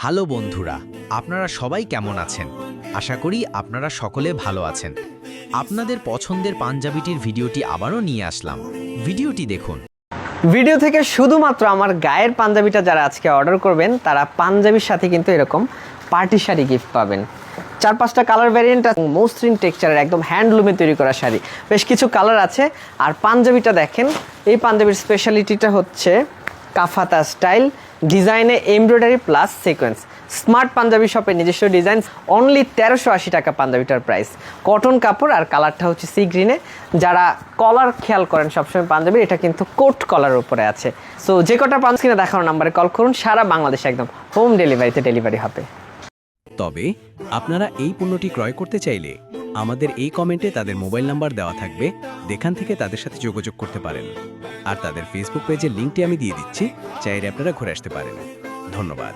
Hello বন্ধুরা, আপনারা সবাই কেমন আছেন? আশা করি আপনারা সকলে ভালো আছেন। আপনাদের পছন্দের পাঞ্জাবিটির ভিডিওটি আবারও নিয়ে আসলাম। ভিডিওটি দেখুন। ভিডিও থেকে শুধুমাত্র আমার গায়ের পাঞ্জাবিটা যারা আজকে অর্ডার করবেন তারা পাঞ্জাবির সাথে কিন্তু এরকম পার্টি শাড়ি গিফট পাবেন। 4-5টা কালার ভ্যারিয়েন্ট, মসৃণ টেক্সচারের একদম হ্যান্ডলুমে তৈরি করা শাড়ি, বেশ কিছু কালার আছে। আর পাঞ্জাবিটা দেখেন, এই পাঞ্জাবির স্পেশালিটিটা হচ্ছে কাফাতা স্টাইল, ডিজাইনে embroidery plus sequence. Smart Punjabi শপের নিজস্ব ডিজাইন, অনলি 1380 টাকা পাঞ্জাবিটার প্রাইস। কটন কাপড় আর কালারটা হচ্ছে সি গ্রিনে। যারা কলার খেয়াল করেন সবসময় পাঞ্জাবির, এটা কিন্তু কোট কলারের উপরে আছে। সো যে কটা পাঞ্জাবি কিনে দেখানো নাম্বারে কল করুন, সারা বাংলাদেশে একদম হোম ডেলিভারিতে ডেলিভারি হবে। তবে আপনারা এই পণ্যটি ক্রয় করতে চাইলে আমাদের এই কমেন্টে তাদের মোবাইল নাম্বার দেওয়া থাকবে, যেখান থেকে তাদের সাথে যোগাযোগ করতে পারেন। আর তাদের ফেসবুক পেজের লিঙ্কটি আমি দিয়ে দিচ্ছি, চাইলে আপনারা ঘুরে আসতে পারেন। ধন্যবাদ।